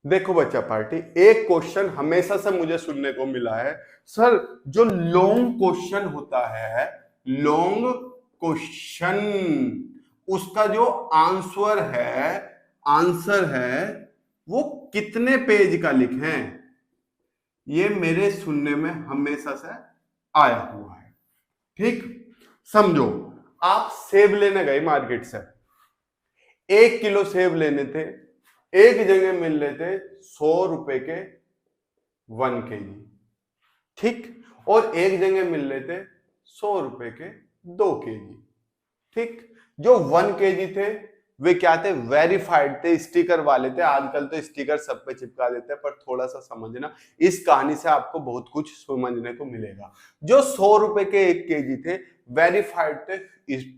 देखो बच्चा पार्टी, एक क्वेश्चन हमेशा से मुझे सुनने को मिला है, सर जो लॉन्ग क्वेश्चन होता है, लॉन्ग क्वेश्चन, उसका जो आंसर है वो कितने पेज का लिखें। ये मेरे सुनने में हमेशा से आया हुआ है। ठीक, समझो आप सेब लेने गए मार्केट से, 1 किलो सेब लेने थे, एक जगह मिल रहे थे 100 रुपए के 1 kg, ठीक, और एक जगह मिल रहे थे 100 रुपए के 2 kg। ठीक, जो 1 kg थे वे क्या थे, वेरीफाइड थे, स्टिकर वाले थे। आजकल तो स्टिकर सब पे चिपका देते हैं, पर थोड़ा सा समझना, इस कहानी से आपको बहुत कुछ समझने को मिलेगा। जो 100 रुपए के 1 kg थे, वेरीफाइड थे,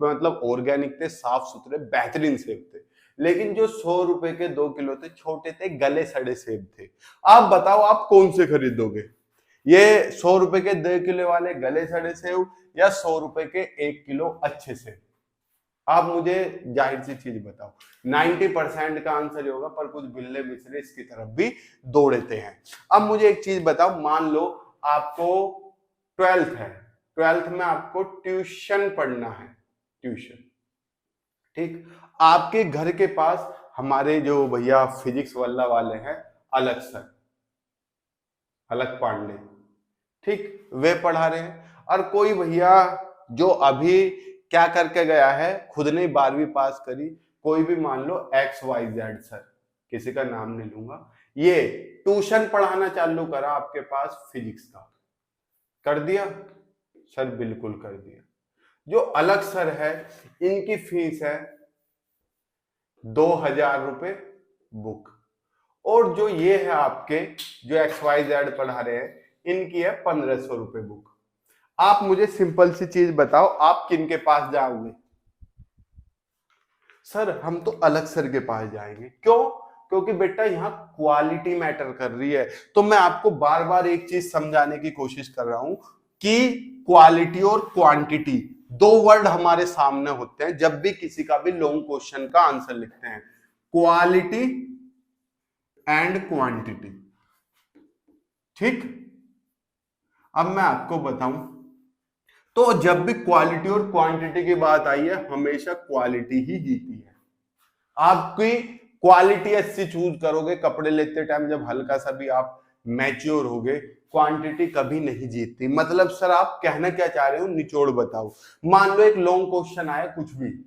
मतलब ऑर्गेनिक थे, साफ सुथरे बेहतरीन सेब थे। लेकिन जो 100 रुपए के 2 किलो थे, छोटे थे, गले सड़े सेब थे। आप बताओ आप कौन से खरीदोगे, ये 100 रुपए के 2 किलो वाले गले सड़े सेब या 100 रुपए के 1 किलो अच्छे सेब? आप मुझे जाहिर सी चीज बताओ, 90% का आंसर ही होगा, पर कुछ बिल्ले मिसरे इसकी तरफ भी दौड़ते हैं। अब मुझे एक चीज बताओ, मान लो आपको 12th है, 12th में आपको ट्यूशन पढ़ना है, ट्यूशन, ठीक, आपके घर के पास हमारे जो भैया फिजिक्स वाले हैं, अलग सर, अलग पांडे, ठीक, वे पढ़ा रहे हैं। और कोई भैया जो अभी क्या करके गया है, खुद ने 12वीं पास करी, कोई भी मान लो XYZ सर, किसी का नाम नहीं लूंगा, ये ट्यूशन पढ़ाना चालू करा आपके पास फिजिक्स का, कर दिया सर? बिल्कुल कर दिया। जो अलग सर है, इनकी फीस है 2000 रुपए बुक, और जो ये है आपके जो XYZ पढ़ा रहे हैं, इनकी है 1500 रुपए बुक। आप मुझे सिंपल सी चीज बताओ, आप किन के पास जाओगे? सर हम तो अलग सर के पास जाएंगे। क्यों? क्योंकि बेटा यहाँ क्वालिटी मैटर कर रही है। तो मैं आपको बार बार एक चीज समझाने की कोशिश कर रहा हूं कि क्वालिटी और क्वांटिटी दो वर्ड हमारे सामने होते हैं जब भी किसी का भी लॉन्ग क्वेश्चन का आंसर लिखते हैं, क्वालिटी एंड क्वांटिटी। ठीक, अब मैं आपको बताऊं, तो जब भी क्वालिटी और क्वांटिटी की बात आई है, हमेशा क्वालिटी ही जीती है। आपकी क्वालिटी अच्छी चूज करोगे कपड़े लेते टाइम, जब हल्का सा भी आप मैच्योर होगे, क्वांटिटी कभी नहीं जीतती। मतलब सर आप कहना क्या चाह रहे हो, निचोड़ बताओ। मान लो एक लॉन्ग क्वेश्चन आया कुछ भी,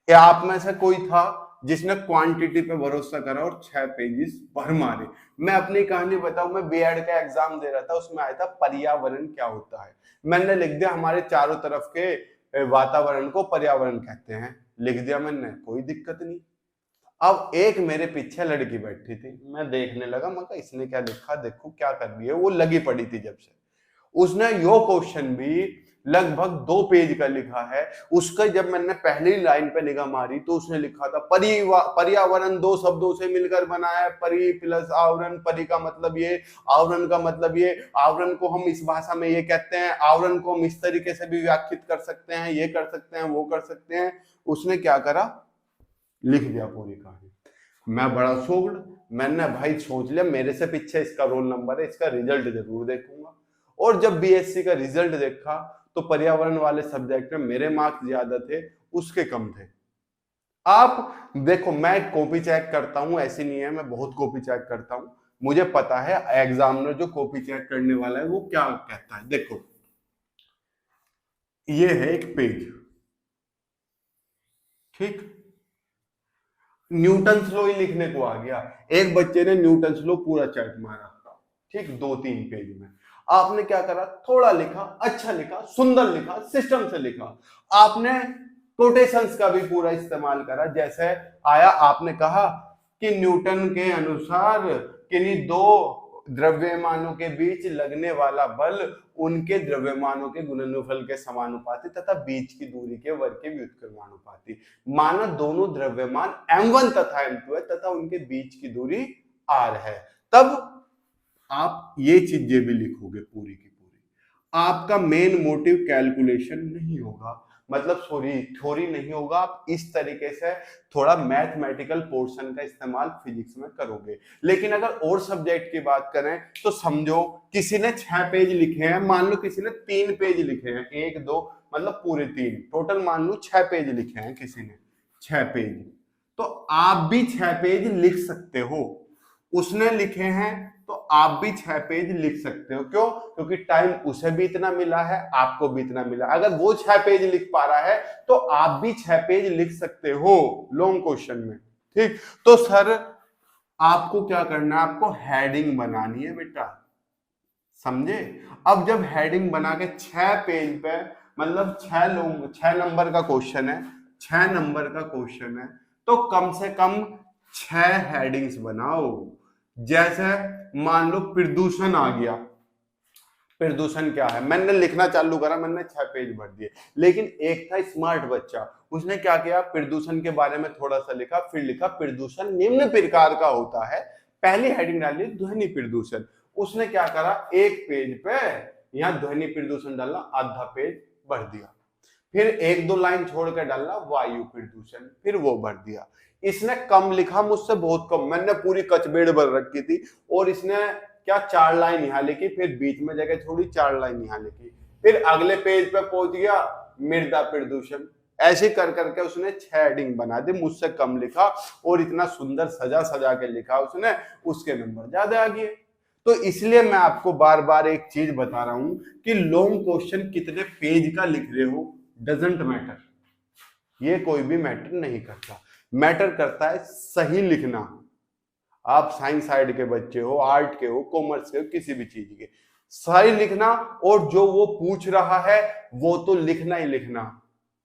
या आप में से कोई था जिसने क्वांटिटी पे भरोसा करा और 6 पेजेस भर मारे। मैं अपनी कहानी बताऊं, मैं बीएड का एग्जाम दे रहा था, उसमें आया था पर्यावरण क्या होता है। मैंने लिख दिया हमारे चारों तरफ के वातावरण को पर्यावरण कहते हैं, लिख दिया मैंने, कोई दिक्कत नहीं। अब एक मेरे पीछे लड़की बैठी थी, मैं देखने लगा, मैं कहा इसने क्या लिखा, देखो क्या कर रही है। वो लगी पड़ी थी जब से, उसने यो क्वेश्चन भी लगभग 2 पेज का लिखा है। उसका जब मैंने पहली लाइन पे निगाह मारी तो उसने लिखा था पर्यावरण 2 शब्दों से मिलकर बना है, परि प्लस आवरण, परि का मतलब ये, आवरण का मतलब ये, आवरण को हम इस भाषा में ये कहते हैं, आवरण को हम इस तरीके से भी व्याख्यात कर सकते हैं, ये कर सकते हैं, वो कर सकते हैं। उसने क्या करा, लिख दिया पूरी कहानी। मैं बड़ा शॉक्ड, मैंने भाई सोच लिया मेरे से पीछे इसका रोल नंबर है, इसका रिजल्ट जरूर देखूंगा। और जब बीएससी का रिजल्ट देखा तो पर्यावरण वाले सब्जेक्ट में मेरे मार्क्स ज्यादा थे, उसके कम थे। आप देखो, मैं कॉपी चेक करता हूं, ऐसी नहीं है, मैं बहुत कॉपी चेक करता हूं, मुझे पता है एग्जामिनर जो कॉपी चेक करने वाला है वो क्या कहता है। देखो ये है एक पेज, ठीक, न्यूटन लॉ ही लिखने को आ गया। एक बच्चे ने न्यूटन लॉ पूरा चैट मारा, ठीक, 2-3 पेज में। आपने क्या करा, थोड़ा लिखा, अच्छा लिखा, सुंदर लिखा, सिस्टम से लिखा। आपने कोटेशंस का भी पूरा इस्तेमाल करा, जैसे आया आपने कहा कि न्यूटन के अनुसार किन्हीं दो द्रव्यमानों के बीच लगने वाला बल उनके द्रव्यमानों के गुणनफल के समानुपाती तथा बीच की दूरी के वर्ग के व्युत्क्रमानुपाती। माना दोनों द्रव्यमान m1 तथा m2 है तथा उनके बीच की दूरी r है। तब आप ये चीजें भी लिखोगे पूरी की पूरी। आपका मेन मोटिव कैलकुलेशन नहीं होगा, मतलब सॉरी थ्योरी नहीं होगा, आप इस तरीके से थोड़ा मैथमेटिकल पोर्शन का इस्तेमाल फिजिक्स में करोगे। लेकिन अगर और सब्जेक्ट की बात करें तो समझो किसी ने 6 पेज लिखे हैं, मान लो किसी ने 3 पेज लिखे हैं, 1 2 मतलब पूरे 3, टोटल मान लो 6 पेज लिखे हैं किसी ने, 6 पेज, तो आप भी 6 पेज लिख सकते हो। उसने लिखे हैं तो आप भी 6 पेज लिख सकते हो। क्यों? क्योंकि टाइम उसे भी इतना मिला है, आपको भी इतना मिला। अगर वो 6 पेज लिख पा रहा है तो आप भी 6 पेज लिख सकते हो लॉन्ग क्वेश्चन में। ठीक, तो सर आपको क्या करना है, आपको हेडिंग बनानी है बेटा, समझे? अब जब हेडिंग बना के 6 पेज पे, मतलब 6 नंबर का क्वेश्चन है, 6 नंबर का क्वेश्चन है, तो कम से कम 6 हेडिंग्स बनाओ। जैसे मान लो प्रदूषण आ गया, प्रदूषण क्या है, मैंने लिखना चालू करा, मैंने 6 पेज भर दिए। लेकिन एक था स्मार्ट बच्चा, उसने क्या किया, प्रदूषण के बारे में थोड़ा सा लिखा, फिर लिखा प्रदूषण निम्न प्रकार का होता है, पहली हेडिंग डाली ध्वनि प्रदूषण। उसने क्या करा, एक पेज पे यहाँ ध्वनि प्रदूषण डालना, आधा पेज भर दिया। फिर 1-2 लाइन छोड़ कर डालना वायु प्रदूषण, फिर वो भर दिया। इसने कम लिखा, मुझसे बहुत कम, मैंने पूरी कचबेड़ भर रखी थी, और इसने क्या 4 लाइन यहाँ लिखी, फिर बीच में जगह छोड़ी, 4 लाइन यहाँ लिखी, फिर अगले पेज पे पहुंच गया मृदा प्रदूषण। ऐसे कर करके उसने 6 हेडिंग बना दी, मुझसे कम लिखा, और इतना सुंदर सजा सजा के लिखा उसने, उसके नंबर ज्यादा आ गए। तो इसलिए मैं आपको बार बार एक चीज बता रहा हूं कि लॉन्ग क्वेश्चन कितने पेज का लिख रहे हो डजंट मैटर, ये कोई भी मैटर नहीं करता। मैटर करता है सही लिखना। आप साइंस साइड के बच्चे हो, आर्ट के हो, कॉमर्स के हो, किसी भी चीज के, सही लिखना, और जो वो पूछ रहा है वो तो लिखना ही लिखना,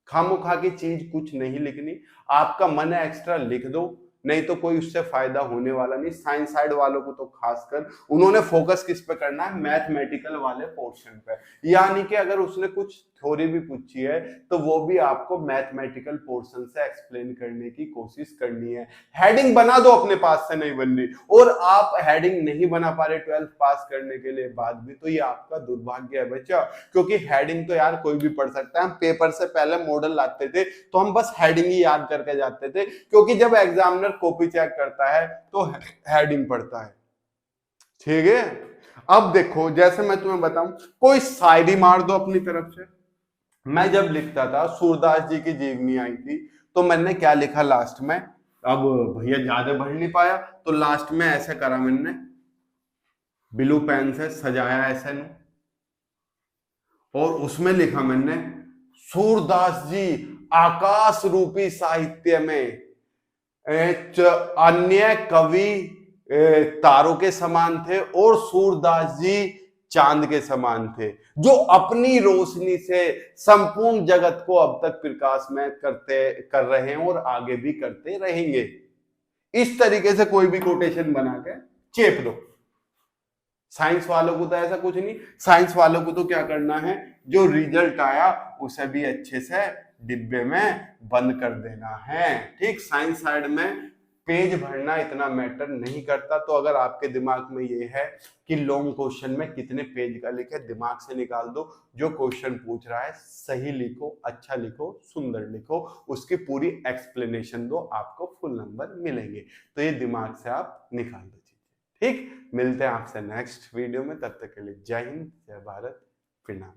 खामोखा की चीज कुछ नहीं लिखनी। आपका मन है एक्स्ट्रा लिख दो, नहीं तो कोई उससे फायदा होने वाला नहीं। साइंस साइड वालों को तो खासकर उन्होंने फोकस किस पे करना है, मैथमेटिकल वाले पोर्शन पे। यानी कि अगर उसने कुछ थ्योरी भी पूछी है तो वो भी आपको मैथमेटिकल पोर्शन से एक्सप्लेन करने की कोशिश करनी है। हेडिंग बना दो, अपने पास से नहीं बन रही, और आप हेडिंग नहीं बना पा रहे 12th पास करने के लिए बाद भी, तो ये आपका दुर्भाग्य है बच्चा। क्योंकि हेडिंग तो यार कोई भी पढ़ सकता है। हम पेपर से पहले मॉडल लाते थे तो हम बस हेडिंग ही याद करके जाते थे, क्योंकि जब एग्जामिनर कॉपी चेक करता है तो हेडिंग पढ़ता है। ठीक है, अब देखो जैसे मैं तुम्हें बताऊं, कोई शायरी मार दो अपनी तरफ से। मैं जब लिखता था, सूरदास जी की जीवनी आई थी, तो मैंने क्या लिखा लास्ट में, अब भैया ज्यादा बढ़ नहीं पाया तो लास्ट में ऐसे करा, मैंने ब्लू पेन से सजाया ऐसे न, और उसमें लिखा मैंने, सूरदास जी आकाश रूपी साहित्य में अन्य कवि तारों के समान थे, और सूरदास जी चांद के समान थे, जो अपनी रोशनी से संपूर्ण जगत को अब तक प्रकाश में कर रहे हैं और आगे भी करते रहेंगे। इस तरीके से कोई भी कोटेशन बना के चेप दो। साइंस वालों को तो ऐसा कुछ नहीं, साइंस वालों को तो क्या करना है, जो रिजल्ट आया उसे भी अच्छे से डिब्बे में बंद कर देना है। ठीक, साइंस साइड में पेज भरना इतना मैटर नहीं करता। तो अगर आपके दिमाग में ये है कि लॉन्ग क्वेश्चन में कितने पेज का लिखे, दिमाग से निकाल दो, जो क्वेश्चन पूछ रहा है सही लिखो, अच्छा लिखो, सुंदर लिखो, उसकी पूरी एक्सप्लेनेशन दो, आपको फुल नंबर मिलेंगे। तो ये दिमाग से आप निकाल दो चीजें। ठीक, मिलते हैं आपसे नेक्स्ट वीडियो में, तब तक के लिए जय हिंद, जय भारत, प्रणाम।